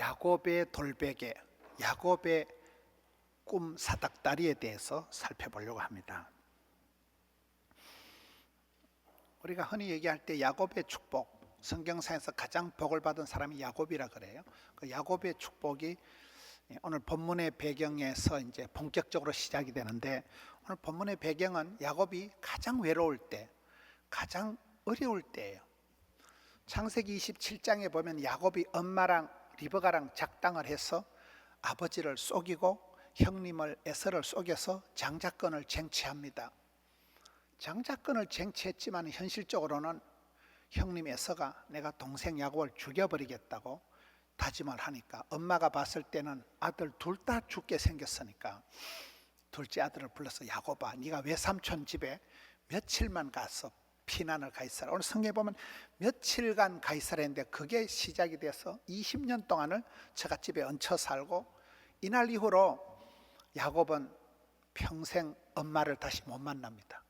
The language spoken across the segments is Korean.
야곱의 돌베개, 야곱의 꿈 사닥다리에 대해서 살펴보려고 합니다. 우리가 흔히 얘기할 때 야곱의 축복, 성경상에서 가장 복을 받은 사람이 야곱이라 그래요. 그 야곱의 축복이 오늘 본문의 배경에서 이제 본격적으로 시작이 되는데, 오늘 본문의 배경은 야곱이 가장 외로울 때, 가장 어려울 때예요. 창세기 27장에 보면 야곱이 엄마랑 리브가랑 작당을 해서 아버지를 속이고 형님을 에서를 속여서 장자권을 쟁취합니다. 장자권을 쟁취했지만 현실적으로는 형님 에서가 내가 동생 야곱을 죽여버리겠다고 다짐을 하니까, 엄마가 봤을 때는 아들 둘 다 죽게 생겼으니까 둘째 아들을 불러서 야곱아, 네가 외삼촌 집에 며칠만 가서 피난을 가 있어라. 오늘 성경에 보면 며칠간 가 있어라 했는데, 그게 시작이 돼서 20년 동안을 처갓집에 얹혀 살고, 이날 이후로 야곱은 평생 엄마를 다시 못 만납니다.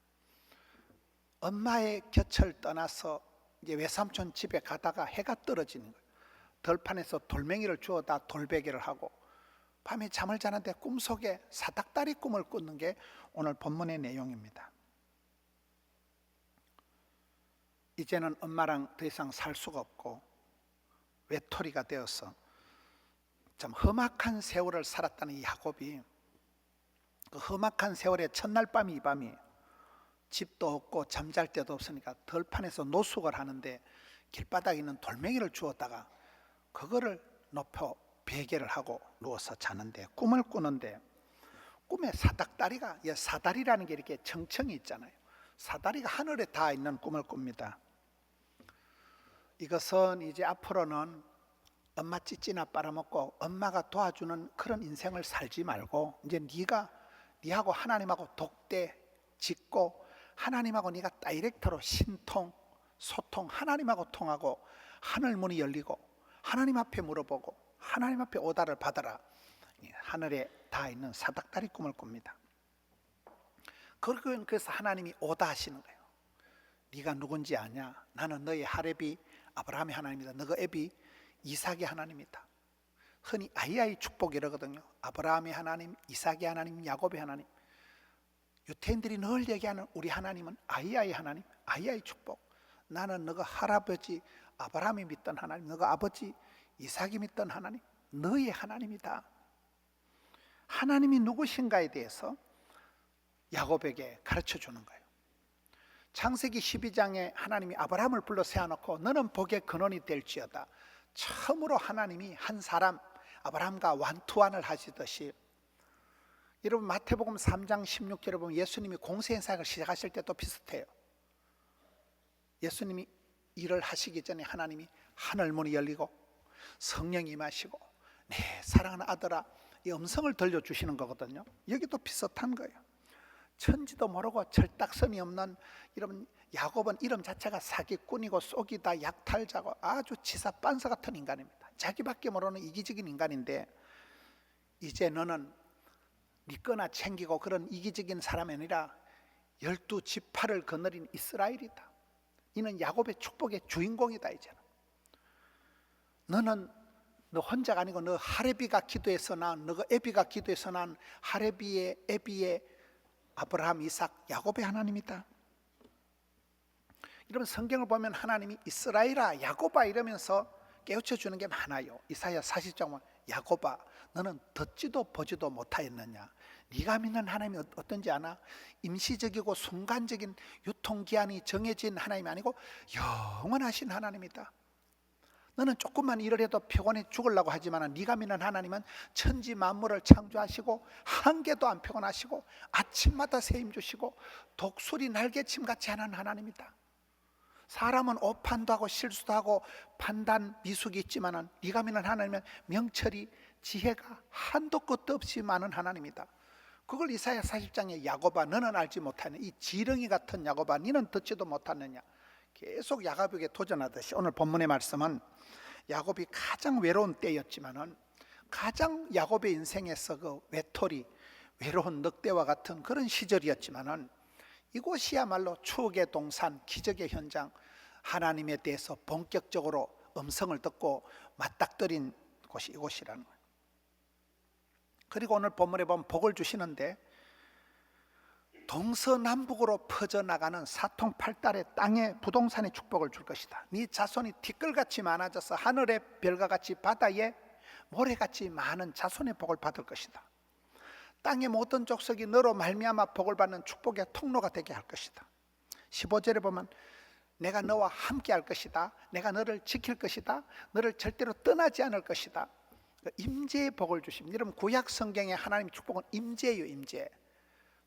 엄마의 곁을 떠나서 이제 외삼촌 집에 가다가 해가 떨어지는 거예요. 들판에서 돌멩이를 주워다 돌베개를 하고 밤에 잠을 자는데 꿈속에 사닥다리 꿈을 꾸는 게 오늘 본문의 내용입니다. 이제는 엄마랑 더 이상 살 수가 없고 외톨이가 되어서 참 험악한 세월을 살았다는 야곱이, 그 험악한 세월의 첫날 밤이 이 밤이에요. 집도 없고 잠잘 데도 없으니까 들판에서 노숙을 하는데, 길바닥에 있는 돌멩이를 주웠다가 그거를 높여 베개를 하고 누워서 자는데, 꿈을 꾸는데 꿈에 사닥다리가, 사다리라는 게 이렇게 청청이 있잖아요. 사다리가 하늘에 닿아 있는 꿈을 꿉니다. 이것은 이제 앞으로는 엄마 찌찌나 빨아먹고 엄마가 도와주는 그런 인생을 살지 말고, 이제 네가 네하고 하나님하고 독대 짓고 하나님하고 네가 다이렉트로 신통, 소통, 하나님하고 통하고 하늘 문이 열리고 하나님 앞에 물어보고 하나님 앞에 오다를 받아라. 하늘에 닿아 있는 사닥다리 꿈을 꿉니다. 그래서 하나님이 오다 하시는 거예요. 네가 누군지 아냐? 나는 너의 하렙이 아브라함의 하나님이다. 너가 애비 이삭의 하나님이다. 흔히 아이아이 축복 이러거든요. 아브라함의 하나님, 이삭의 하나님, 야곱의 하나님. 유태인들이 늘 얘기하는 우리 하나님은 아이아이 하나님, 아이아이 축복. 나는 너가 할아버지 아브라함이 믿던 하나님, 너가 아버지 이삭이 믿던 하나님, 너의 하나님이다. 하나님이 누구신가에 대해서 야곱에게 가르쳐 주는 거예요. 창세기 12장에 하나님이 아브라함을 불러 세워놓고 너는 복의 근원이 될지어다. 처음으로 하나님이 한 사람 아브라함과 완투환을 하시듯이, 여러분 마태복음 3장 16절에 보면 예수님이 공세 행사를 시작하실 때도 비슷해요. 예수님이 일을 하시기 전에 하나님이 하늘문이 열리고 성령이 임하시고 네 사랑하는 아들아, 이 음성을 들려주시는 거거든요. 여기도 비슷한 거예요. 천지도 모르고 철딱선이 없는, 여러분 야곱은 이름 자체가 사기꾼이고 속이다 약탈자고 아주 지사 빤서 같은 인간입니다. 자기밖에 모르는 이기적인 인간인데, 이제 너는 네 거나 챙기고 그런 이기적인 사람이 아니라 12지파를 거느린 이스라엘이다. 이는 야곱의 축복의 주인공이다. 이제는 너는 너 혼자가 아니고 너 하레비가 기도해서 난, 너가 에비가 기도해서 난 하레비의 에비의 아브라함, 이삭, 야곱의 하나님이다. 여러분 성경을 보면 하나님이 이스라엘아, 야곱아 이러면서 깨우쳐 주는 게 많아요. 이사야 40장 보면 야곱아, 너는 듣지도 보지도 못하였느냐? 네가 믿는 하나님이 어떤지 아나? 임시적이고 순간적인 유통기한이 정해진 하나님이 아니고 영원하신 하나님이다. 너는 조금만 일을 해도 피곤해 죽으려고 하지만 네가 믿는 하나님은 천지 만물을 창조하시고 한 개도 안 피곤하시고 아침마다 새 힘 주시고 독수리 날개침 같이 하는 하나님이다. 사람은 오판도 하고 실수도 하고 판단 미숙이 있지만 네가 믿는 하나님은 명철이 지혜가 한도 끝도 없이 많은 하나님이다. 그걸 이사야 40장에 야곱아 너는 알지 못하느냐, 이 지렁이 같은 야곱아 너는 듣지도 못하느냐, 계속 야곱에게 도전하듯이 오늘 본문의 말씀은 야곱이 가장 외로운 때였지만은, 가장 야곱의 인생에서 그 외톨이 외로운 늑대와 같은 그런 시절이었지만은, 이곳이야말로 추억의 동산, 기적의 현장, 하나님에 대해서 본격적으로 음성을 듣고 맞닥뜨린 곳이 이곳이라는 거예요. 그리고 오늘 본문에 보면 복을 주시는데 동서남북으로 퍼져나가는 사통팔달의 땅에 부동산의 축복을 줄 것이다. 네 자손이 티끌같이 많아져서 하늘의 별과 같이 바다에 모래같이 많은 자손의 복을 받을 것이다. 땅의 모든 족속이 너로 말미암아 복을 받는 축복의 통로가 되게 할 것이다. 15절에 보면 내가 너와 함께 할 것이다. 내가 너를 지킬 것이다. 너를 절대로 떠나지 않을 것이다. 임재의 복을 주십니다. 여러분 구약 성경의 하나님의 축복은 임재예요. 임재.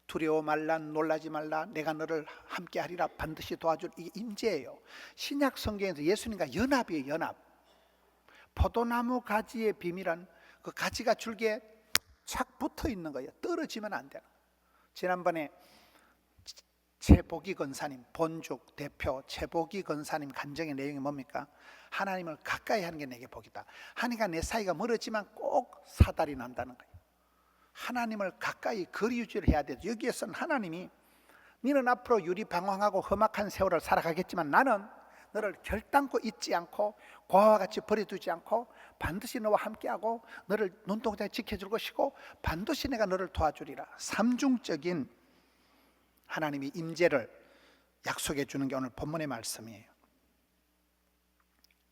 두려워 말라, 놀라지 말라, 내가 너를 함께 하리라, 반드시 도와줄, 이게 임재예요. 신약 성경에서 예수님과 연합이에요. 연합. 포도나무 가지의 비밀은 그 가지가 줄기에 착 붙어 있는 거예요. 떨어지면 안 되는 거예요. 지난번에 최복희 권사님, 본죽 대표 최복희 권사님 간증의 내용이 뭡니까? 하나님을 가까이 하는 게 내게 복이다. 하나님과 내 사이가 멀어지만 꼭 사달이 난다는 거예요. 하나님을 가까이 거리 유지를 해야 돼요. 여기에서는 하나님이 너는 앞으로 유리방황하고 험악한 세월을 살아가겠지만 나는 너를 결단코 잊지 않고 고아와 같이 버려두지 않고 반드시 너와 함께하고 너를 눈동자에 지켜줄 것이고 반드시 내가 너를 도와주리라. 삼중적인 하나님이 임재를 약속해 주는 게 오늘 본문의 말씀이에요.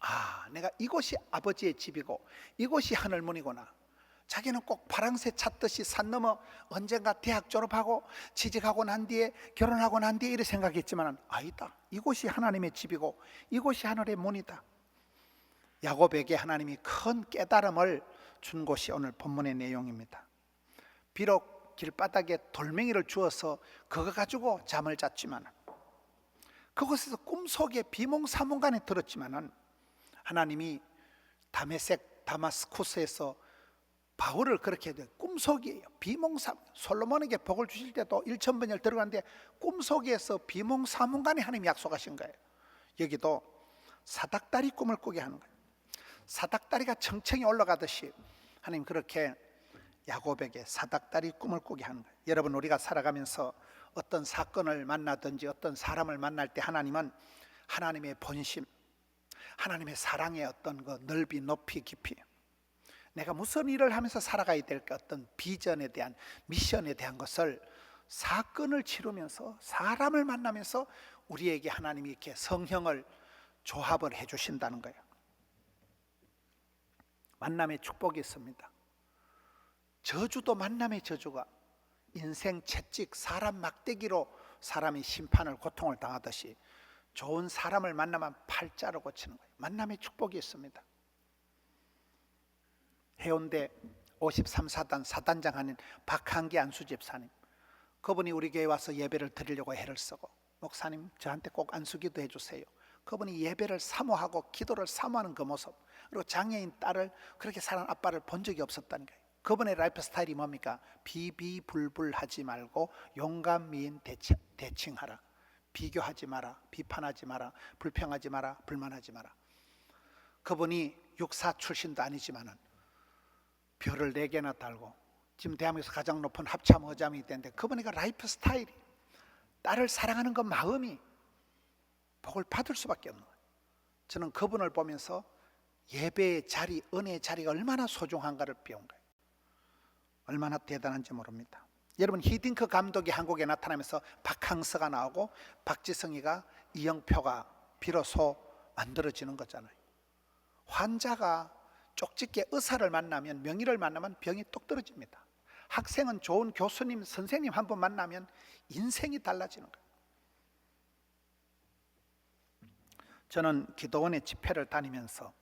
아, 내가 이곳이 아버지의 집이고 이곳이 하늘문이구나. 자기는 꼭 파랑새 찾듯이 산 넘어 언젠가 대학 졸업하고 취직하고 난 뒤에 결혼하고 난 뒤에 이렇게 생각했지만 아니다. 이곳이 하나님의 집이고 이곳이 하늘의 문이다. 야곱에게 하나님이 큰 깨달음을 준 곳이 오늘 본문의 내용입니다. 비록 길바닥에 돌멩이를 주어서 그거 가지고 잠을 잤지만 그곳에서 꿈속에 비몽사몽간에 들었지만 하나님이 다마스쿠스에서 바울을 그렇게 해도 꿈속이에요. 비몽사몽. 솔로몬에게 복을 주실 때도 1000번을 들어갔는데 꿈속에서 비몽사몽간에 하나님이 약속하신 거예요. 여기도 사닥다리 꿈을 꾸게 하는 거예요. 사닥다리가 청청이 올라가듯이 하나님 그렇게 야곱에게 사닥다리 꿈을 꾸게 하는 거예요. 여러분 우리가 살아가면서 어떤 사건을 만나든지 어떤 사람을 만날 때 하나님은 하나님의 본심, 하나님의 사랑의 어떤 그 넓이, 높이, 깊이, 내가 무슨 일을 하면서 살아가야 될까 어떤 비전에 대한 미션에 대한 것을 사건을 치르면서 사람을 만나면서 우리에게 하나님이 이렇게 성형을 조합을 해주신다는 거예요. 만남의 축복이 있습니다. 저주도 만남의 저주가 인생 채찍, 사람 막대기로 사람이 심판을 고통을 당하듯이 좋은 사람을 만나면 팔자로 고치는 거예요. 만남의 축복이 있습니다. 해운대 53사단 사단장 하는 박한기 안수 집사님, 그분이 우리 교회에 와서 예배를 드리려고 애를 쓰고 목사님 저한테 꼭 안수기도 해주세요. 그분이 예배를 사모하고 기도를 사모하는 그 모습, 그리고 장애인 딸을 그렇게 사는 아빠를 본 적이 없었다는 거예요. 그분의 라이프 스타일이 뭡니까? 비비불불하지 말고 용감 미인 대칭하라. 비교하지 마라, 비판하지 마라, 불평하지 마라, 불만하지 마라. 그분이 육사 출신도 아니지만은 별을 4개나 달고 지금 대한민국에서 가장 높은 합참 의장이 되는데 그분의 그 라이프 스타일이, 딸을 사랑하는 그 마음이 복을 받을 수밖에 없는 거예요. 저는 그분을 보면서 예배의 자리, 은혜의 자리가 얼마나 소중한가를 배운 거예요. 얼마나 대단한지 모릅니다. 여러분 히딩크 감독이 한국에 나타나면서 박항서가 나오고 박지성이가 이영표가 비로소 만들어지는 거잖아요. 환자가 쪽집게 의사를 만나면, 명의를 만나면 병이 뚝 떨어집니다. 학생은 좋은 교수님, 선생님 한 번 만나면 인생이 달라지는 거예요. 저는 기도원의 집회를 다니면서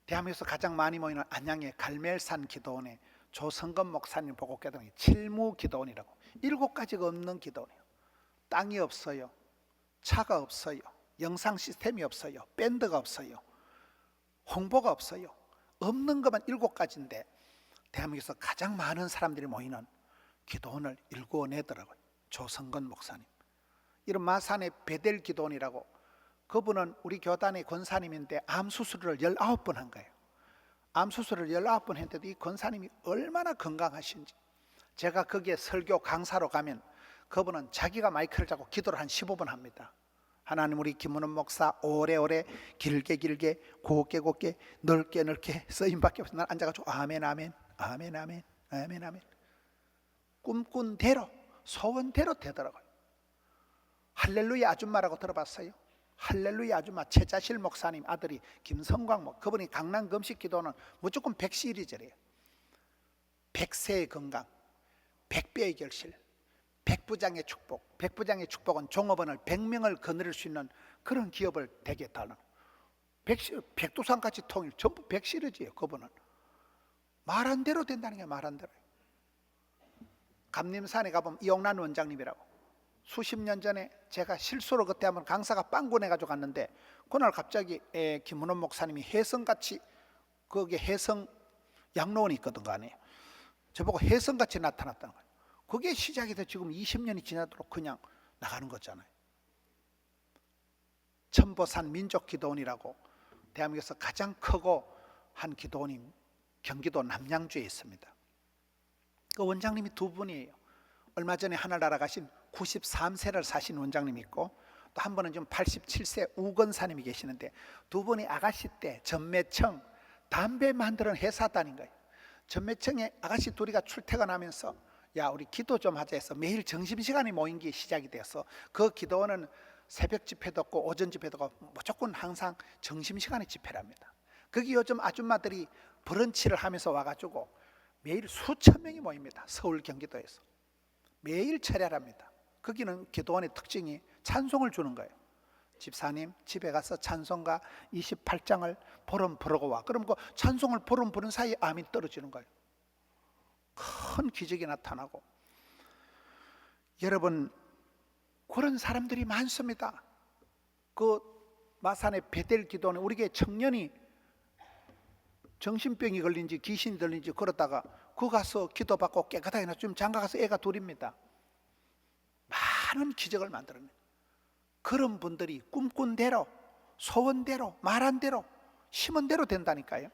대한민국에서 가장 많이 모이는 안양의 갈멜산 기도원에 조성건 목사님 보고 깨달은 게 칠무 기도원이라고, 7가지가 없는 기도원이에요. 땅이 없어요, 차가 없어요, 영상 시스템이 없어요, 밴드가 없어요, 홍보가 없어요. 없는 것만 7가지인데 대한민국에서 가장 많은 사람들이 모이는 기도원을 일구어내더라고요. 조성건 목사님. 이런 마산의 베델 기도원이라고, 그분은 우리 교단의 권사님인데 암 수술을 19번 한 거예요. 암 수술을 19번 했는데도 이 권사님이 얼마나 건강하신지, 제가 거기에 설교 강사로 가면 그분은 자기가 마이크를 잡고 기도를 한 15번 합니다. 하나님 우리 김문원 목사 오래오래 길게 곱게 넓게 쓰임밖에 없어. 난 앉아가지고 아멘 아멘 아멘 아멘 아멘 아멘. 꿈꾼 대로 소원대로 되더라고요. 할렐루야 아줌마라고 들어봤어요? 할렐루야 아줌마 최자실 목사님 아들이 김성광 목, 그분이 강남 금식 기도는 무조건 100시리즈래요. 100세의 건강, 100배의 결실, 100부장의 축복. 100부장의 축복은 종업원을 100명을 거느릴 수 있는 그런 기업을 되겠다는, 백두산같이 통일 전부 100시리즈예요. 그분은 말한 대로 된다는 게 말한 대로. 감림산에 가보면 이용란 원장님이라고, 수십 년 전에 제가 실수로 그때 한번 강사가 빵꾸 내가지고 갔는데, 그날 갑자기 김문원 목사님이 혜성같이, 거기에 혜성 양로원이 있거든 거 아니에요. 저보고 혜성같이 나타났다는 거예요. 그게 시작이 돼서 지금 20년이 지나도록 그냥 나가는 거잖아요. 천보산 민족기도원이라고 대한민국에서 가장 크고 한 기도원이 경기도 남양주에 있습니다. 그 원장님이 두 분이에요. 얼마 전에 하늘나라 가신 93세를 사신 원장님이 있고, 또 한 분은 지금 87세 우건사님이 계시는데, 두 분이 아가씨 때 전매청 담배 만드는 회사 다닌 거예요. 전매청에 아가씨 둘이가 출퇴근하면서 야 우리 기도 좀 하자 해서 매일 점심시간에 모인 게 시작이 되어서, 그 기도원은 새벽 집회도 없고 오전 집회도 없고 무조건 항상 점심시간에 집회를 합니다. 거기 요즘 아줌마들이 브런치를 하면서 와가지고 매일 수천 명이 모입니다. 서울 경기도에서 매일 철야합니다. 거기는 기도원의 특징이 찬송을 주는 거예요. 집사님 집에 가서 찬송가 28장을 보름 부르고 와. 그럼 그 찬송을 보름 부른 사이에 암이 떨어지는 거예요. 큰 기적이 나타나고. 여러분 그런 사람들이 많습니다. 그 마산의 베델 기도원에 우리 교회 청년이 정신병이 걸린지 귀신이 들린지 그러다가 그 가서 기도받고 깨끗하게 나 지금 장가가서 애가 둘입니다. 많은 기적을 만들어내요. 그런 분들이 꿈꾼 대로 소원대로 말한 대로 심은 대로 된다니까요.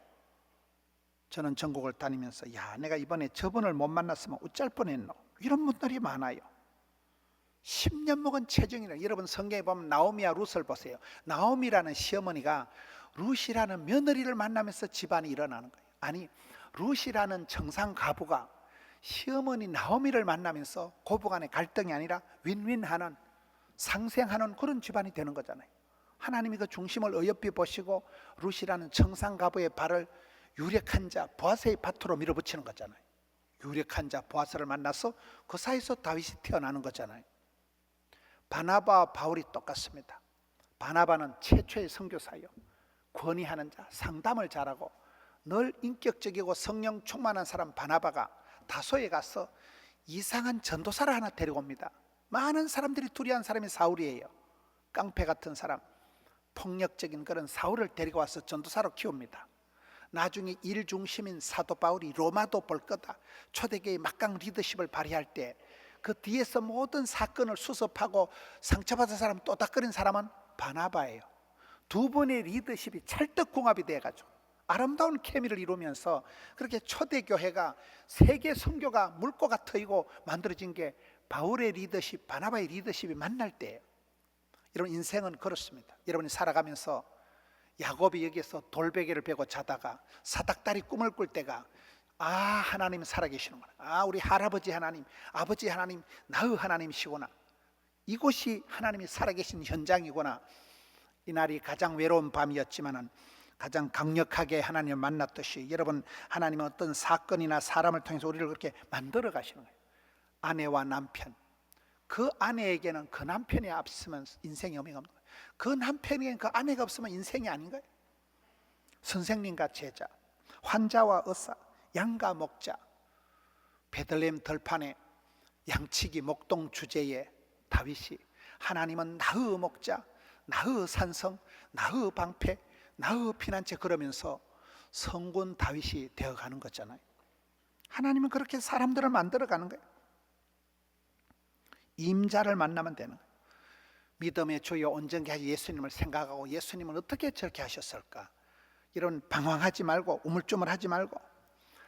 저는 전국을 다니면서 야 내가 이번에 저분을 못 만났으면 어쩔 뻔했노, 이런 분들이 많아요. 10년 먹은 체중이라. 여러분 성경에 보면 나오미와 룻을 보세요. 나오미라는 시어머니가 룻이라는 며느리를 만나면서 집안이 일어나는 거예요. 아니 룻이라는 정상 가부가 시어머니 나오미를 만나면서 고부간의 갈등이 아니라 윈윈하는 상생하는 그런 집안이 되는 거잖아요. 하나님이 그 중심을 어여삐 보시고 룻이라는 정상 가부의 발을 유력한 자 보아스의 밭으로 밀어붙이는 거잖아요. 유력한 자 보아스를 만나서 그 사이에서 다윗이 태어나는 거잖아요. 바나바와 바울이 똑같습니다. 바나바는 최초의 선교사요, 권위하는 자, 상담을 잘하고 늘 인격적이고 성령 충만한 사람 바나바가 다소에 가서 이상한 전도사를 하나 데리고 옵니다. 많은 사람들이 두려워한 사람이 사울이에요. 깡패 같은 사람, 폭력적인 그런 사울을 데리고 와서 전도사로 키웁니다. 나중에 일 중심인 사도 바울이 로마도 볼 거다, 초대교회의 막강 리더십을 발휘할 때 그 뒤에서 모든 사건을 수습하고 상처받은 사람, 또닥거린 사람은 바나바예요. 두 분의 리더십이 찰떡궁합이 돼가지고 아름다운 케미를 이루면서 그렇게 초대교회가 세계 선교가 물꼬가 트이고 만들어진 게 바울의 리더십, 바나바의 리더십이 만날 때예요. 여러분 인생은 그렇습니다. 여러분이 살아가면서 야곱이 여기서 돌베개를 베고 자다가 사닥다리 꿈을 꿀 때가 아 하나님 살아계시는구나, 아 우리 할아버지 하나님, 아버지 하나님, 나의 하나님이시구나, 이곳이 하나님이 살아계신 현장이구나. 이날이 가장 외로운 밤이었지만은 가장 강력하게 하나님을 만났듯이 여러분 하나님은 어떤 사건이나 사람을 통해서 우리를 그렇게 만들어 가시는 거예요. 아내와 남편, 그 아내에게는 그 남편이 없으면 인생이 의미가 없는 거예요. 그 남편에게는 그 아내가 없으면 인생이 아닌 거예요. 선생님과 제자, 환자와 의사, 양과 목자, 베들레헴 들판에 양치기 목동 주제에 다윗이 하나님은 나의 목자, 나의 산성, 나의 방패, 나의 피난처 그러면서 성군 다윗이 되어가는 거잖아요. 하나님은 그렇게 사람들을 만들어가는 거예요. 임자를 만나면 되는 거예요. 믿음의 주여 온전케 하시 예수님을 생각하고 예수님은 어떻게 저렇게 하셨을까, 이런 방황하지 말고 우물쭈물하지 말고,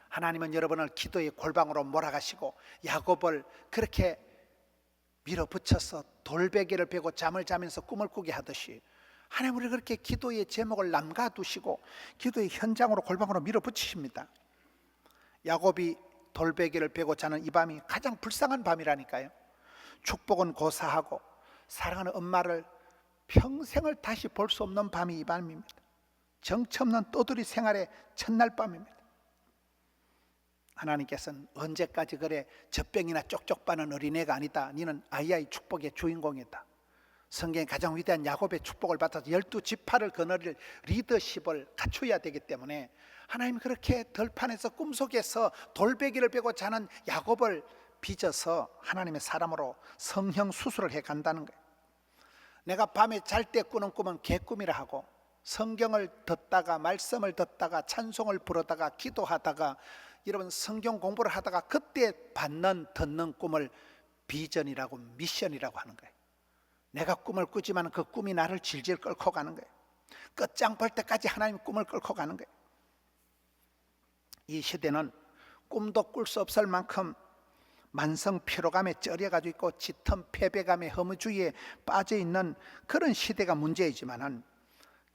하나님은 여러분을 기도의 골방으로 몰아가시고 야곱을 그렇게 밀어붙여서 돌베개를 베고 잠을 자면서 꿈을 꾸게 하듯이 하나님 우리 그렇게 기도의 제목을 남가두시고 기도의 현장으로 골방으로 밀어붙이십니다. 야곱이 돌베개를 베고 자는 이 밤이 가장 불쌍한 밤이라니까요. 축복은 고사하고 사랑하는 엄마를 평생을 다시 볼 수 없는 밤이 이 밤입니다. 정처 없는 떠돌이 생활의 첫날 밤입니다. 하나님께서는 언제까지 그래 젖병이나 쪽쪽 빠는 어린애가 아니다. 너는 아이의 축복의 주인공이다. 성경의 가장 위대한 야곱의 축복을 받아서 12지파를 거느릴 리더십을 갖춰야 되기 때문에 하나님이 그렇게 들판에서 꿈속에서 돌베개를 베고 자는 야곱을 빚어서 하나님의 사람으로 성형 수술을 해 간다는 거예요. 내가 밤에 잘 때 꾸는 꿈은 개꿈이라 하고 성경을 듣다가 말씀을 듣다가 찬송을 부르다가 기도하다가 여러분 성경 공부를 하다가 그때 듣는 꿈을 비전이라고 미션이라고 하는 거예요. 내가 꿈을 꾸지만 그 꿈이 나를 질질 끌고 가는 거예요. 끝장 볼 때까지 하나님 꿈을 끌고 가는 거예요. 이 시대는 꿈도 꿀 수 없을 만큼 만성 피로감에 쩔여가지고 있고 짙은 패배감에 허무주의에 빠져있는 그런 시대가 문제이지만은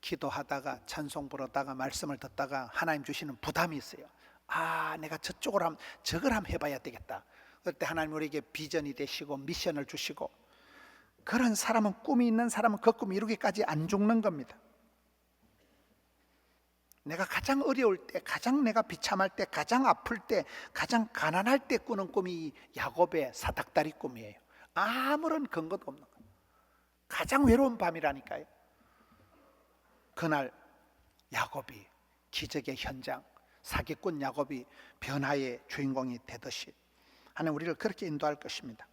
기도하다가 찬송 부르다가 말씀을 듣다가 하나님 주시는 부담이 있어요. 내가 저쪽으로 저걸 한번 해봐야 되겠다. 그때 하나님 우리에게 비전이 되시고 미션을 주시고 그런 사람은 꿈이 있는 사람은 그 꿈 이루기까지 안 죽는 겁니다. 내가 가장 어려울 때, 가장 내가 비참할 때, 가장 아플 때, 가장 가난할 때 꾸는 꿈이 야곱의 사닥다리 꿈이에요. 아무런 근거도 없는 거예요. 가장 외로운 밤이라니까요. 그날 야곱이 기적의 현장, 사기꾼 야곱이 변화의 주인공이 되듯이 하나님 우리를 그렇게 인도할 것입니다.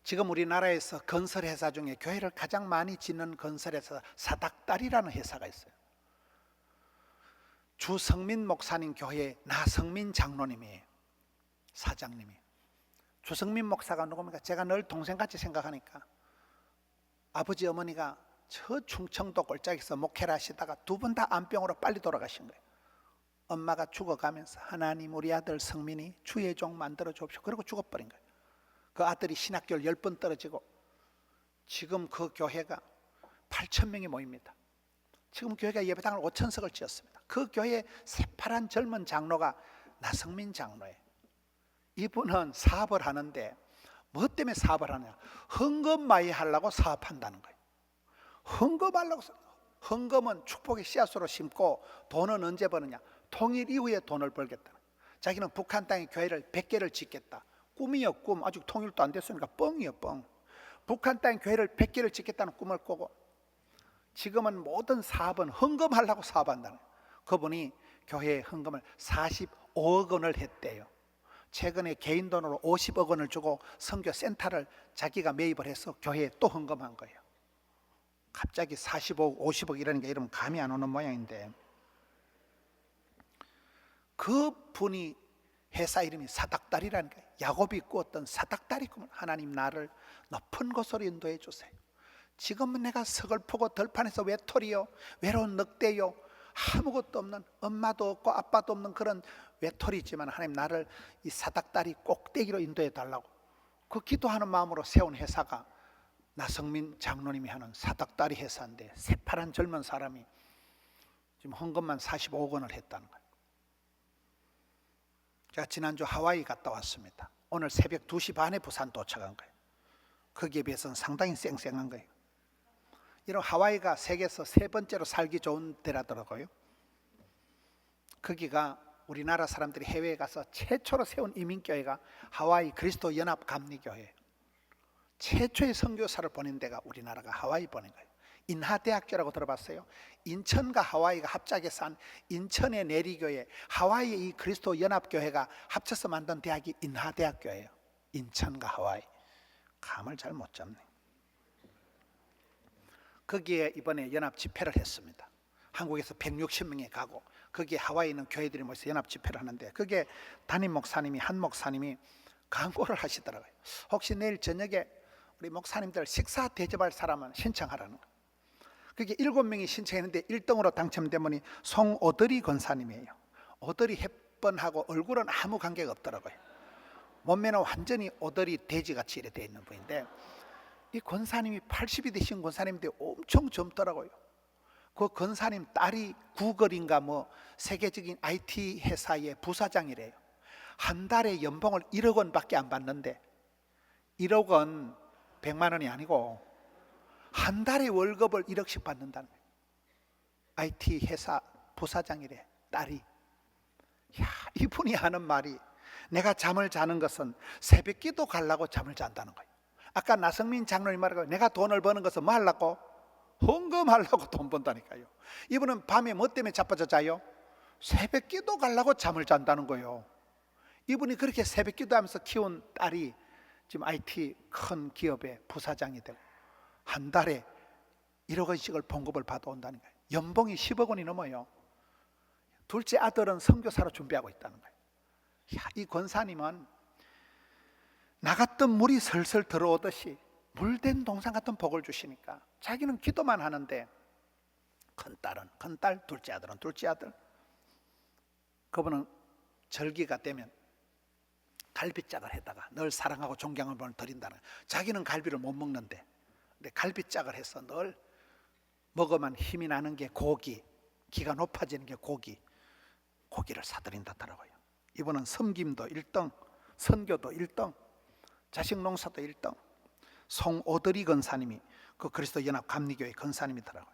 지금 우리나라에서 건설회사 중에 교회를 가장 많이 짓는 건설회사 사닥다리라는 회사가 있어요. 주성민 목사님 교회의 나성민 장로님이에요. 사장님이. 주성민 목사가 누굽니까? 제가 늘 동생같이 생각하니까 아버지 어머니가 저 충청도 골짜기에서 목회를 하시다가 두 분 다 암병으로 빨리 돌아가신 거예요. 엄마가 죽어가면서 하나님 우리 아들 성민이 주의 종 만들어 주옵시오. 그리고 죽어버린 거예요. 그 아들이 신학교를 10번 떨어지고 지금 그 교회가 8,000명이 모입니다. 지금 교회가 예배당을 5,000석을 지었습니다. 그 교회의 새파란 젊은 장로가 나성민 장로예요. 이분은 사업을 하는데 뭐 때문에 사업을 하느냐? 헌금마이 하려고 사업한다는 거예요. 헌금은 축복의 씨앗으로 심고 돈은 언제 버느냐? 통일 이후에 돈을 벌겠다. 자기는 북한 땅에 교회를 100개를 짓겠다. 꿈이요 꿈. 아직 통일도 안 됐으니까 뻥이요 뻥. 북한 땅에 교회를 100개를 짓겠다는 꿈을 꾸고 지금은 모든 사업은 헌금하려고 사업한다는 거예요. 그분이 교회에 헌금을 45억 원을 했대요. 최근에 개인 돈으로 50억 원을 주고 선교 센터를 자기가 매입을 해서 교회에 또 헌금한 거예요. 갑자기 45억, 50억 이러니까 이러면 감이 안 오는 모양인데 그 분이 회사 이름이 사닥다리라는 거예요. 야곱이 꾸었던 사닥다리 꿈을 하나님 나를 높은 곳으로 인도해 주세요. 지금은 내가 서글프고 들판에서 외톨이요 외로운 늑대요 아무것도 없는 엄마도 없고 아빠도 없는 그런 외톨이지만 하나님 나를 이 사닥다리 꼭대기로 인도해 달라고 그 기도하는 마음으로 세운 회사가 나성민 장로님이 하는 사닥다리 회사인데 새파란 젊은 사람이 지금 헌금만 45억 원을 했다는 거예요. 제가 지난주 하와이 갔다 왔습니다. 오늘 새벽 2시 반에 부산 도착한 거예요. 거기에 비해서는 상당히 쌩쌩한 거예요. 이런 하와이가 세계에서 3번째로 살기 좋은 데라더라고요. 거기가 우리나라 사람들이 해외에 가서 최초로 세운 이민교회가 하와이 그리스도 연합 감리교회예요. 최초의 선교사를 보낸 데가 우리나라가 하와이 보낸 거예요. 인하대학교라고 들어봤어요? 인천과 하와이가 합작해서 한 인천의 내리교회, 하와이의 이 그리스도 연합교회가 합쳐서 만든 대학이 인하대학교예요. 인천과 하와이. 감을 잘 못 잡네. 거기에 이번에 연합 집회를 했습니다. 한국에서 160명이 가고 거기에 하와이 있는 교회들이 모여서 연합 집회를 하는데 거기에 담임 목사님이 한 목사님이 광고를 하시더라고요. 혹시 내일 저녁에 우리 목사님들 식사 대접할 사람은 신청하라는 거예요. 그게 7명이 신청했는데 1등으로 당첨된 분이 송오드리 권사님이에요. 오드리 헵번하고 얼굴은 아무 관계가 없더라고요. 몸매는 완전히 오더리 돼지같이 이렇게 돼 있는 분인데, 이 권사님이 80이 되신 권사님인데 엄청 젊더라고요. 그 권사님 딸이 구글인가 뭐 세계적인 IT 회사의 부사장이래요. 한 달에 연봉을 1억 원밖에 안 받는데, 1억 원 100만 원이 아니고 한 달에 월급을 1억씩 받는다는 거예요. IT 회사 부사장이래, 딸이. 야, 이분이 하는 말이, 내가 잠을 자는 것은 새벽기도 가려고 잠을 잔다는 거예요. 아까 나성민 장로님 말하고, 내가 돈을 버는 것은 뭐 하려고? 헌금하려고 돈 번다니까요. 이분은 밤에 뭐 때문에 자빠져 자요? 새벽기도 가려고 잠을 잔다는 거예요. 이분이 그렇게 새벽기도 하면서 키운 딸이 지금 IT 큰 기업의 부사장이 되고 한 달에 1억 원씩을 봉급을 받아온다는 거예요. 연봉이 10억 원이 넘어요. 둘째 아들은 선교사로 준비하고 있다는 거예요. 야, 이 권사님은 나갔던 물이 슬슬 들어오듯이 물된 동상 같은 복을 주시니까 자기는 기도만 하는데, 큰딸은 큰딸, 둘째 아들은 둘째 아들, 그분은 절기가 되면 갈비짝을 해다가 늘 사랑하고 존경을 드린다는 거예요. 자기는 갈비를 못 먹는데, 근데 갈비짝을 해서 늘 먹으면 힘이 나는 게 고기, 기가 높아지는 게 고기를 사드린다더라고요. 이분은 섬김도 1등, 선교도 1등, 자식 농사도 1등. 송오드리 권사님이 그 그리스도 연합 감리교회 권사님이더라고요.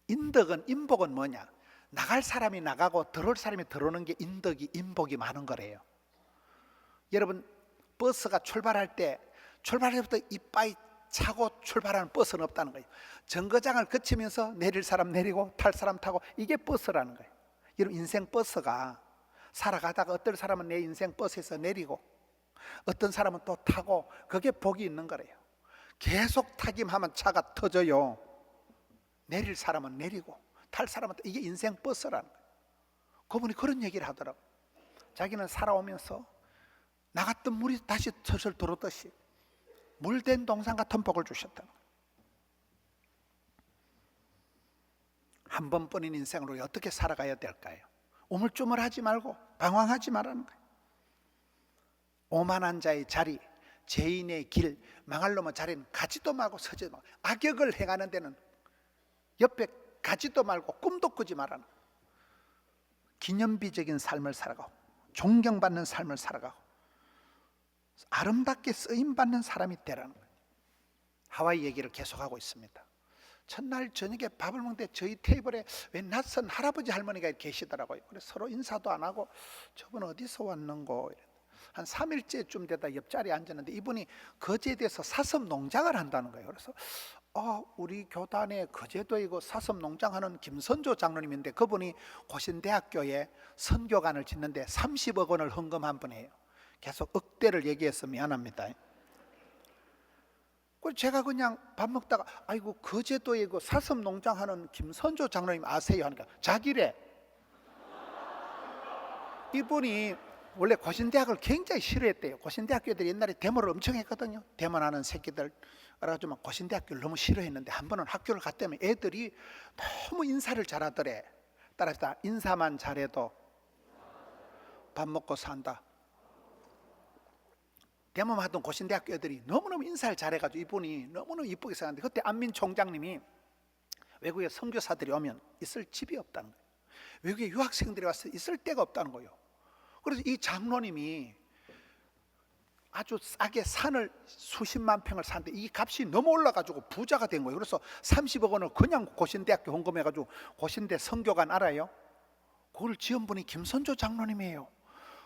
인복은 뭐냐? 나갈 사람이 나가고 들어올 사람이 들어오는 게 인복이 많은 거래요. 여러분, 버스가 출발할 때부터 이빠이 차고 출발하는 버스는 없다는 거예요. 정거장을 거치면서 내릴 사람 내리고 탈 사람 타고, 이게 버스라는 거예요. 여러분, 인생 버스가 살아가다가 어떤 사람은 내 인생 버스에서 내리고 어떤 사람은 또 타고, 그게 복이 있는 거래요. 계속 타기만 차가 터져요. 내릴 사람은 내리고 탈 사람은, 이게 인생 버스라는 거예요. 그분이 그런 얘기를 하더라고요. 자기는 살아오면서 나갔던 물이 다시 슬슬 들어오듯이 물된 동상 같은 복을 주셨다는 거예요. 한 번뿐인 인생으로 어떻게 살아가야 될까요? 우물쭈물하지 말고 방황하지 말라는 거예요. 오만한 자의 자리, 죄인의 길, 망할 놈의 자리는 가지도 말고 서지도 말고, 악역을 행하는 데는 옆에 가지도 말고 꿈도 꾸지 말라는 거예요. 기념비적인 삶을 살아가고 존경받는 삶을 살아가고 아름답게 쓰임받는 사람이 되라는 거예요. 하와이 얘기를 계속하고 있습니다. 첫날 저녁에 밥을 먹는데 저희 테이블에 웬 낯선 할아버지 할머니가 계시더라고요. 그래서 서로 인사도 안 하고, 저분 어디서 왔는고, 한 3일째쯤 되다 옆자리에 앉았는데 이분이 거제에 대해서 사슴 농장을 한다는 거예요. 그래서 우리 교단에 거제도에 이거 사슴 농장하는 김선조 장로님인데, 그분이 고신대학교에 선교관을 짓는데 30억 원을 헌금한 분이에요. 계속 억대를 얘기해서 미안합니다. 그래서 제가 그냥 밥 먹다가, 아이고 거제도에 이거 사슴 농장하는 김선조 장로님 아세요? 하니까 자기래. 이분이 원래 고신대학을 굉장히 싫어했대요. 고신대학교들이 옛날에 데모를 엄청 했거든요. 데모하는 새끼들. 그래가지고 고신대학교를 너무 싫어했는데, 한 번은 학교를 갔다면 애들이 너무 인사를 잘하더래. 따라서 인사만 잘해도 밥 먹고 산다. 데모만 하던 고신대학교 애들이 너무너무 인사를 잘해가지고 이분이 너무너무 이쁘게 생각하는데, 그때 안민 총장님이 외국에 선교사들이 오면 있을 집이 없다는 거예요. 외국에 유학생들이 와서 있을 데가 없다는 거예요. 그래서 이 장로님이 아주 싸게 산을 수십만 평을 샀는데 이 값이 너무 올라가지고 부자가 된 거예요. 그래서 30억 원을 그냥 고신대학교 헌금해가지고, 고신대 선교관 알아요? 그걸 지은 분이 김선조 장로님이에요.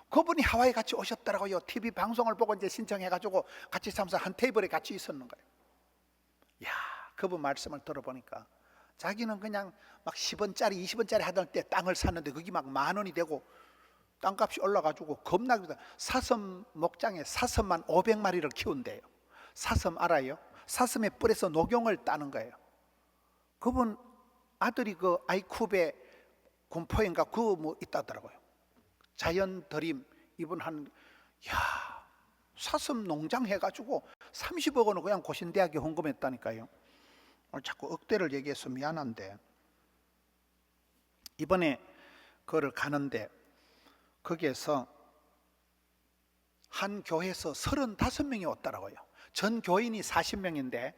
그분이 하와이 같이 오셨더라고요. TV 방송을 보고 이제 신청해가지고 같이 사면서 한 테이블에 같이 있었는 거예요. 야, 그분 말씀을 들어보니까 자기는 그냥 막 10원짜리 20원짜리 하던 때 땅을 샀는데 그게 막 10,000원이 되고 땅값이 올라가지고 겁나게, 사슴 목장에 사슴만 500마리를 키운대요. 사슴 알아요? 사슴의 뿔에서 녹용을 따는 거예요. 그분 아들이 그 아이쿠베 군포인가 그 뭐 있다더라고요. 자연 드림. 이분 사슴 농장 해가지고 30억 원을 그냥 고신대학에 헌금했다니까요. 오늘 자꾸 억대를 얘기해서 미안한데, 이번에 그를 가는데 거기에서 한 교회에서 35명이 왔더라고요. 전 교인이 40명인데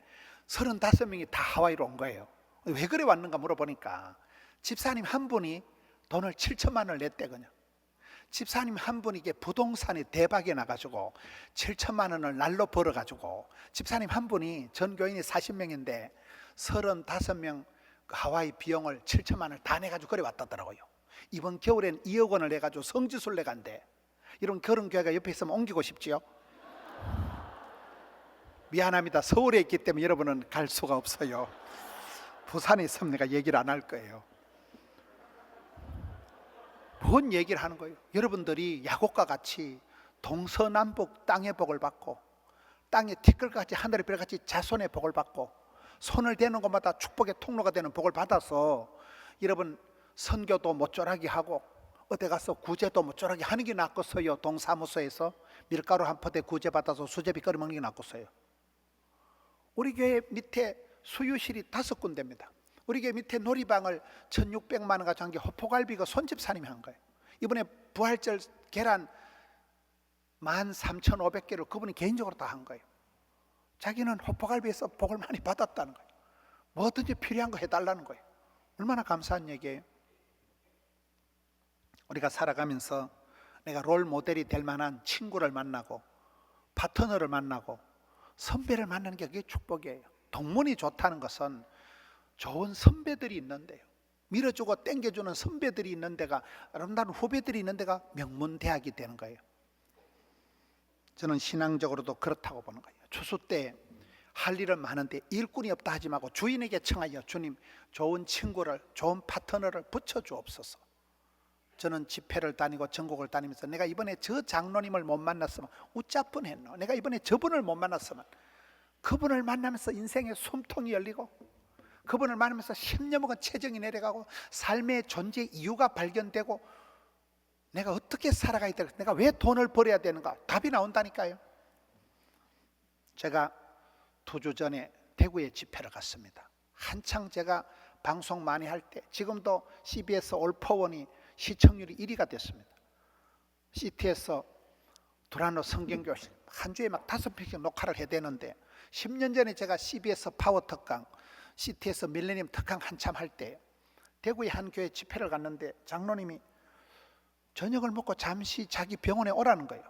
35명이 다 하와이로 온 거예요. 왜 그래 왔는가 물어보니까 집사님 한 분이 돈을 7천만 원을 냈대거든요. 집사님 한 분이 이게 부동산이 대박이 나가지고 7천만 원을 날로 벌어가지고 집사님 한 분이 전 교인이 40명인데 35명 그 하와이 비용을 7천만 원을 다 내가지고 그래 왔다더라고요. 이번 겨울엔 2억 원을 내가지고 성지순례 내간대. 이런 그런 교회가 옆에 있으면 옮기고 싶지요? 미안합니다. 서울에 있기 때문에 여러분은 갈 수가 없어요. 부산에 있으면 내가 얘기를 안 할 거예요. 뭔 얘기를 하는 거예요? 여러분들이 야곱과 같이 동서남북 땅의 복을 받고 땅의 티끌같이 하늘의 별같이 자손의 복을 받고 손을 대는 곳마다 축복의 통로가 되는 복을 받아서 여러분 선교도 모쪼라게 하고 어디 가서 구제도 모쪼라게 하는 게 낫겠어요? 동사무소에서 밀가루 한 포대 구제 받아서 수제비 끓여 먹는 게 낫겠어요? 우리 교회 밑에 수유실이 5군데입니다. 우리 교회 밑에 놀이방을 1,600만 원 가지고 한 게 호포갈비가 손집사님이 한 거예요. 이번에 부활절 계란 13,500개를 그분이 개인적으로 다 한 거예요. 자기는 호포갈비에서 복을 많이 받았다는 거예요. 뭐든지 필요한 거 해달라는 거예요. 얼마나 감사한 얘기예요. 우리가 살아가면서 내가 롤 모델이 될 만한 친구를 만나고 파트너를 만나고 선배를 만나는 게 그게 축복이에요. 동문이 좋다는 것은 좋은 선배들이 있는데요, 밀어주고 땡겨주는 선배들이 있는 데가, 아름다운 후배들이 있는 데가 명문대학이 되는 거예요. 저는 신앙적으로도 그렇다고 보는 거예요. 추수 때 할 일은 많은데 일꾼이 없다 하지 말고 주인에게 청하여 주님 좋은 친구를, 좋은 파트너를 붙여주옵소서. 저는 집회를 다니고 전국을 다니면서 내가 이번에 저 장로님을 못 만났으면 우짜뿐 했노, 내가 이번에 저분을 못 만났으면, 그분을 만나면서 인생의 숨통이 열리고 그분을 만나면서 10년 먹은 체정이 내려가고 삶의 존재 이유가 발견되고 내가 어떻게 살아가야 될까, 내가 왜 돈을 벌어야 되는가, 답이 나온다니까요. 제가 2주 전에 대구에 집회를 갔습니다. 한창 제가 방송 많이 할 때, 지금도 CBS 올포원이 시청률이 1위가 됐습니다. CT에서 두란노 성경교실 한 주에 막 5편씩 녹화를 해야 되는데 10년 전에 제가 CBS 파워 특강, CT에서 밀레니엄 특강 한참 할 때 대구의 한 교회 집회를 갔는데 장로님이 저녁을 먹고 잠시 자기 병원에 오라는 거예요.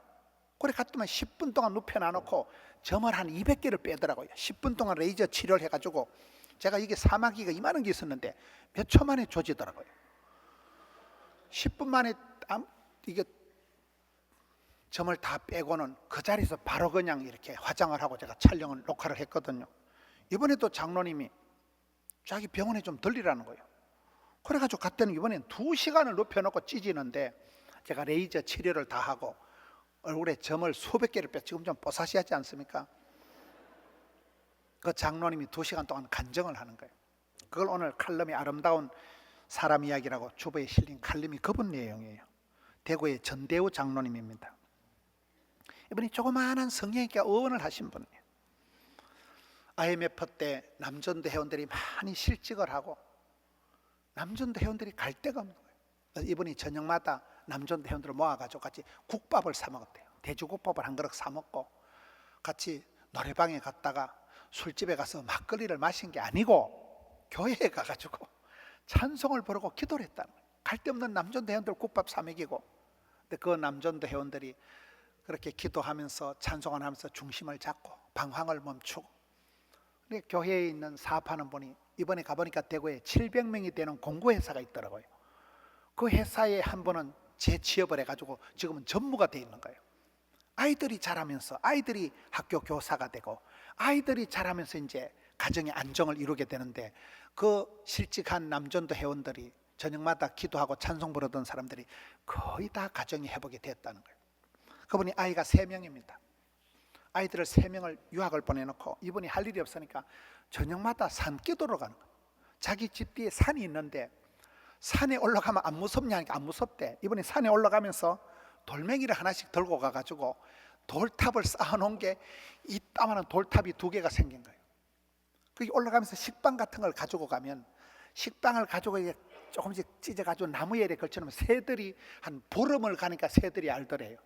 그래 갔더니 10분 동안 눕혀놔놓고 점을 한 200개를 빼더라고요. 10분 동안 레이저 치료를 해가지고 제가 이게 사마귀가 이만한 게 있었는데 몇 초 만에 조지더라고요. 10분 만에 이게 점을 다 빼고는 그 자리에서 바로 그냥 이렇게 화장을 하고 제가 촬영을 녹화를 했거든요. 이번에도 장로님이 자기 병원에 좀 들리라는 거예요. 그래가지고 갔더니 이번엔 2시간을 눕혀놓고 찢이는데 제가 레이저 치료를 다 하고 얼굴에 점을 수백 개를 빼, 지금 좀 뽀사시하지 않습니까? 그 장로님이 2시간 동안 간증을 하는 거예요. 그걸 오늘 칼럼이 아름다운 사람 이야기라고 주보에 실린 칼럼이 그분 내용이에요. 대구의 전대우 장로님입니다. 이분이 조그마한 성령님께 의원을 하신 분이에요. IMF 때 남전도 회원들이 많이 실직을 하고 남전도 회원들이 갈 데가 없는 거예요. 이분이 저녁마다 남전도 회원들을 모아가지고 같이 국밥을 사 먹었대요. 돼지국밥을 한 그릇 사 먹고 같이 노래방에 갔다가 술집에 가서 막걸리를 마신 게 아니고 교회에 가가지고 찬송을 부르고 기도를 했다는 거예요. 갈 데 없는 남전도 회원들 국밥 사 먹이고. 근데 그 남전도 회원들이 그렇게 기도하면서 찬송을 하면서 중심을 잡고 방황을 멈추고, 근데 교회에 있는 사업하는 분이 이번에 가보니까 대구에 700명이 되는 공구회사가 있더라고요. 그 회사에 한 분은 재취업을 해가지고 지금은 전무가 돼 있는 거예요. 아이들이 자라면서 아이들이 학교 교사가 되고 아이들이 자라면서 이제 가정의 안정을 이루게 되는데, 그 실직한 남전도 회원들이 저녁마다 기도하고 찬송 부르던 사람들이 거의 다 가정이 회복이 됐다는 거예요. 그분이 아이가 3명입니다. 아이들을 3명을 유학을 보내놓고 이분이 할 일이 없으니까 저녁마다 산기도로 가는 거예요. 자기 집 뒤에 산이 있는데 산에 올라가면 안 무섭냐 하니까 안 무섭대. 이분이 산에 올라가면서 돌멩이를 하나씩 들고 가가지고 돌탑을 쌓아놓은 게 이따만한 돌탑이 2개가 생긴 거예요. 거기 올라가면서 식빵 같은 걸 가지고 가면 식빵을 가지고 조금씩 찢어가지고 나무에 걸쳐놓으면 새들이 한 보름을 가니까 새들이 알더래요.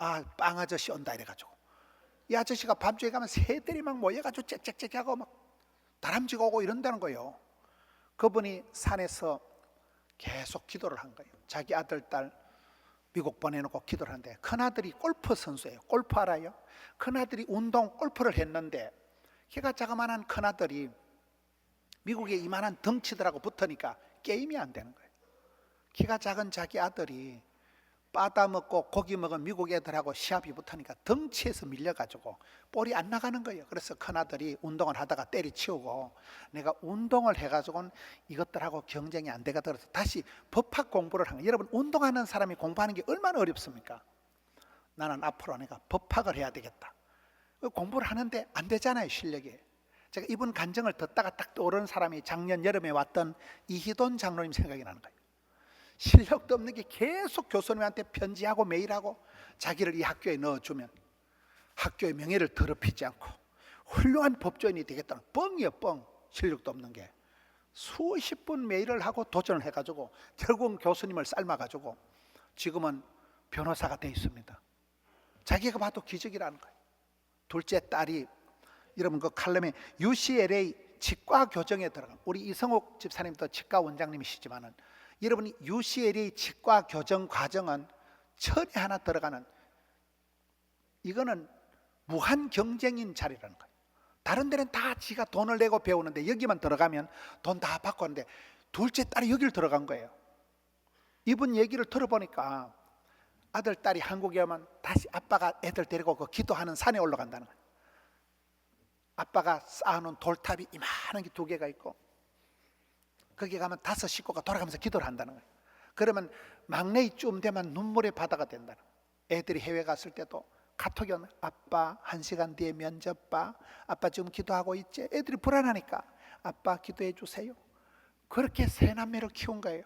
아, 빵 아저씨 온다 이래가지고 이 아저씨가 밤중에 가면 새들이 막 모여가지고 짹짹짹하고 막 다람쥐가 오고 이런다는 거예요. 그분이 산에서 계속 기도를 한 거예요. 자기 아들, 딸 미국 보내놓고 기도를 하는데, 큰아들이 골프 선수예요. 골프 알아요? 큰아들이 운동 골프를 했는데 키가 자그만한 큰아들이 미국에 이만한 덩치들하고 붙으니까 게임이 안 되는 거예요. 키가 작은 자기 아들이 바다 먹고 고기 먹은 미국 애들하고 시합이 붙으니까 덩치에서 밀려가지고 볼이 안 나가는 거예요. 그래서 큰아들이 운동을 하다가 때리치우고, 내가 운동을 해가지고는 이것들하고 경쟁이 안 되거든, 그래서 다시 법학 공부를 한 거예요. 여러분, 운동하는 사람이 공부하는 게 얼마나 어렵습니까? 나는 앞으로 내가 법학을 해야 되겠다. 공부를 하는데 안 되잖아요, 실력이. 제가 이분 간증을 듣다가 딱 떠오르는 사람이 작년 여름에 왔던 이희돈 장로님 생각이 나는 거예요. 실력도 없는 게 계속 교수님한테 편지하고 메일하고 자기를 이 학교에 넣어주면 학교의 명예를 더럽히지 않고 훌륭한 법조인이 되겠다는 뻥이에요, 뻥. 실력도 없는 게 수십 분 메일을 하고 도전을 해가지고 결국은 교수님을 삶아가지고 지금은 변호사가 돼 있습니다. 자기가 봐도 기적이라는 거예요. 둘째 딸이, 여러분 그 칼럼에 UCLA 치과 교정에 들어간, 우리 이성옥 집사님도 치과 원장님이시지만은 여러분이 UCLA 치과 교정 과정은 천에 하나 들어가는, 이거는 무한 경쟁인 자리라는 거예요. 다른 데는 다 지가 돈을 내고 배우는데 여기만 들어가면 돈 다 받고 하는데 둘째 딸이 여기를 들어간 거예요. 이분 얘기를 들어보니까 아들 딸이 한국에 오면 다시 아빠가 애들 데리고 그 기도하는 산에 올라간다는 거예요. 아빠가 쌓아놓은 돌탑이 이만한 게 2개가 있고 거기 가면 5 식구가 돌아가면서 기도를 한다는 거예요. 그러면 막내이 쯤 되면 눈물의 바다가 된다는 거예요. 애들이 해외 갔을 때도 카톡이 오면 아빠 1시간 뒤에 면접 봐, 아빠 지금 기도하고 있지. 애들이 불안하니까 아빠 기도해 주세요. 그렇게 세 남매를 키운 거예요.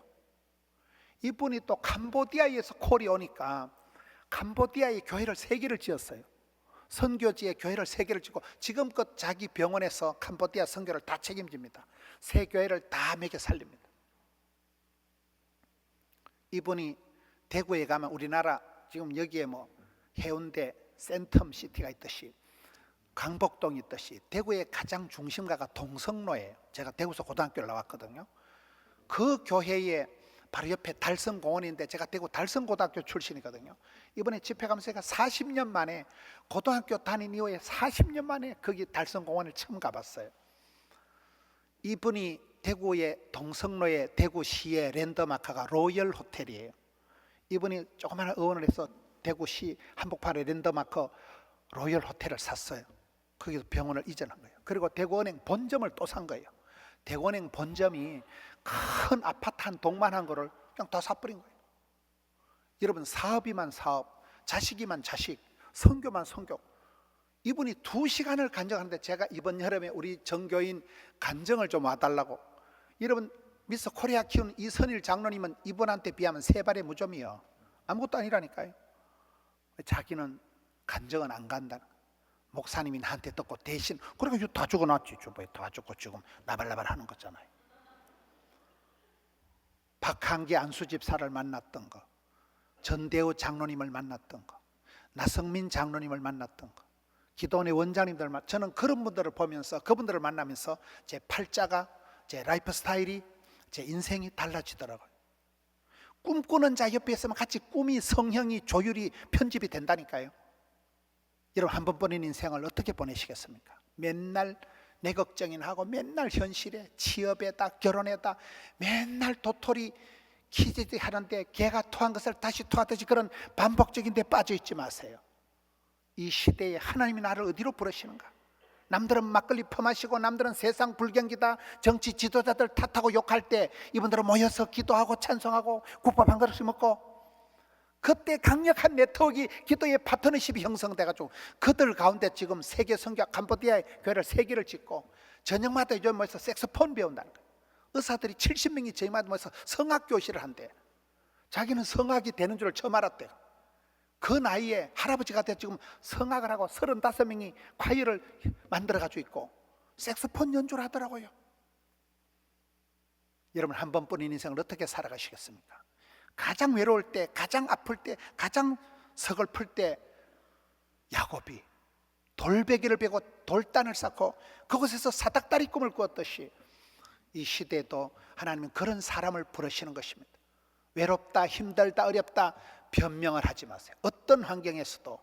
이분이 또 캄보디아에서 콜이 오니까 캄보디아에 교회를 3개를 지었어요. 선교지에 교회를 3개를 짓고 지금껏 자기 병원에서 캄보디아 선교를 다 책임집니다. 3 교회를 다 먹여 살립니다. 이분이 대구에 가면 우리나라 지금 여기에 뭐 해운대 센텀시티가 있듯이 강복동이 있듯이 대구의 가장 중심가가 동성로예요. 제가 대구에서 고등학교를 나왔거든요. 그 교회에 바로 옆에 달성공원인데 제가 대구 달성고등학교 출신이거든요. 이번에 집회 가면서 제가 40년 만에, 고등학교 다닌 이후에 40년 만에 거기 달성공원을 처음 가봤어요. 이분이 대구의 동성로의 대구시의 랜드마크가 로열 호텔이에요. 이분이 조그마한 의원을 해서 대구시 한복판에 랜드마크 로열 호텔을 샀어요. 거기서 병원을 이전한 거예요. 그리고 대구은행 본점을 또 산 거예요. 대구은행 본점이 큰 아파트 한 동만한 거를 그냥 다 사버린 거예요. 여러분, 사업이만 사업, 자식이만 자식, 선교만 선교. 이분이 2시간을 간증하는데 제가 이번 여름에 우리 전교인 간증을 좀 와달라고. 여러분, 미스 코리아 키우는 이선일 장로님은 이분한테 비하면 3발의 무좀이요. 아무것도 아니라니까요. 자기는 간증은 안 간다. 목사님이 나한테 듣고 대신, 그러니까 이거 다 죽어놨지. 주부에 다 죽고 지금 나발나발 하는 거잖아요. 박한기 안수집사를 만났던 거, 전대우 장로님을 만났던 거, 나성민 장로님을 만났던 거, 기도원의 원장님들, 저는 그런 분들을 보면서, 그분들을 만나면서 제 팔자가, 제 라이프 스타일이, 제 인생이 달라지더라고요. 꿈꾸는 자 옆에 있으면 같이 꿈이, 성형이, 조율이 편집이 된다니까요. 여러분, 한 번뿐인 인생을 어떻게 보내시겠습니까? 맨날 내 걱정이나 하고, 맨날 현실에, 취업에다, 결혼에다, 맨날 도토리 키즈디 하는데 개가 토한 것을 다시 토하듯이 그런 반복적인 데 빠져 있지 마세요. 이 시대에 하나님이 나를 어디로 부르시는가? 남들은 막걸리 퍼마시고 남들은 세상 불경기다, 정치 지도자들 탓하고 욕할 때 이분들은 모여서 기도하고 찬송하고 국밥 한 그릇씩 먹고, 그때 강력한 네트워크, 기도의 파트너십이 형성돼가지고 그들 가운데 지금 세계 선교, 캄보디아의 교회를 3개를 짓고 저녁마다 요즘 모여서 색소폰 배운다는 거예요. 의사들이 70명이 저희마다 모여서 성악 교실을 한대. 자기는 성악이 되는 줄 처음 알았대요. 그 나이에 할아버지가 돼 지금 성악을 하고 35명이 과외를 만들어가지고 있고 색소폰 연주를 하더라고요. 여러분, 한 번뿐인 인생을 어떻게 살아가시겠습니까? 가장 외로울 때, 가장 아플 때, 가장 서글플 때 야곱이 돌베개를 베고 돌단을 쌓고 그곳에서 사닥다리 꿈을 꾸었듯이 이 시대에도 하나님은 그런 사람을 부르시는 것입니다. 외롭다, 힘들다, 어렵다 변명을 하지 마세요. 어떤 환경에서도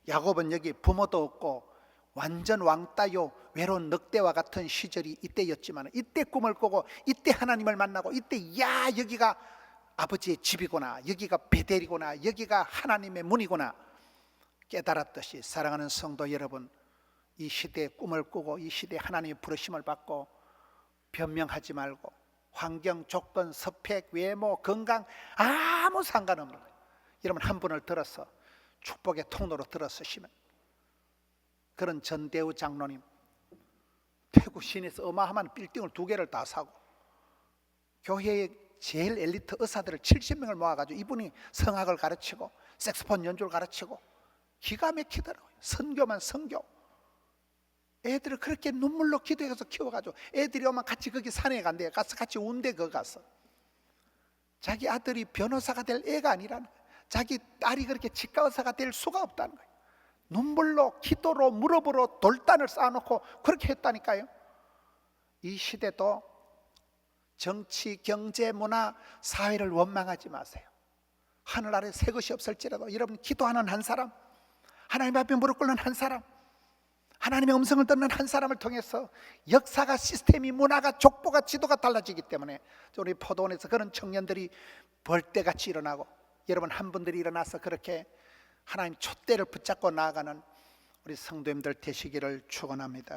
야곱은 여기 부모도 없고 완전 왕따요 외로운 늑대와 같은 시절이 이때였지만 이때 꿈을 꾸고 이때 하나님을 만나고 이때 야 여기가 아버지의 집이구나, 여기가 베델이구나, 여기가 하나님의 문이구나 깨달았듯이 사랑하는 성도 여러분, 이 시대의 꿈을 꾸고 이 시대에 하나님의 부르심을 받고 변명하지 말고 환경, 조건, 스펙, 외모, 건강 아무 상관없는 거예요. 여러분 한 분을 들어서 축복의 통로로 들어서시면 그런 전대우 장로님 대구 시내에서 어마어마한 빌딩을 2개를 다 사고 교회의 제일 엘리트 의사들을 70명을 모아가지고 이분이 성악을 가르치고 색소폰 연주를 가르치고 기가 막히더라고요. 선교만 선교. 애들을 그렇게 눈물로 기도해서 키워가지고 애들이 오면 같이 거기 산에 간대요. 가서 같이 운대 거 가서 자기 아들이 변호사가 될 애가 아니라는 거예요. 자기 딸이 그렇게 치과 의사가 될 수가 없다는 거예요. 눈물로 기도로 무릎으로 돌단을 쌓아놓고 그렇게 했다니까요. 이 시대도 정치, 경제, 문화, 사회를 원망하지 마세요. 하늘 아래 새 것이 없을지라도 여러분 기도하는 한 사람, 하나님 앞에 무릎 꿇는 한 사람, 하나님의 음성을 듣는 한 사람을 통해서 역사가, 시스템이, 문화가, 족보가, 지도가 달라지기 때문에 우리 포도원에서 그런 청년들이 벌떼같이 일어나고 여러분 한 분들이 일어나서 그렇게 하나님 촛대를 붙잡고 나아가는 우리 성도님들 되시기를 축원합니다.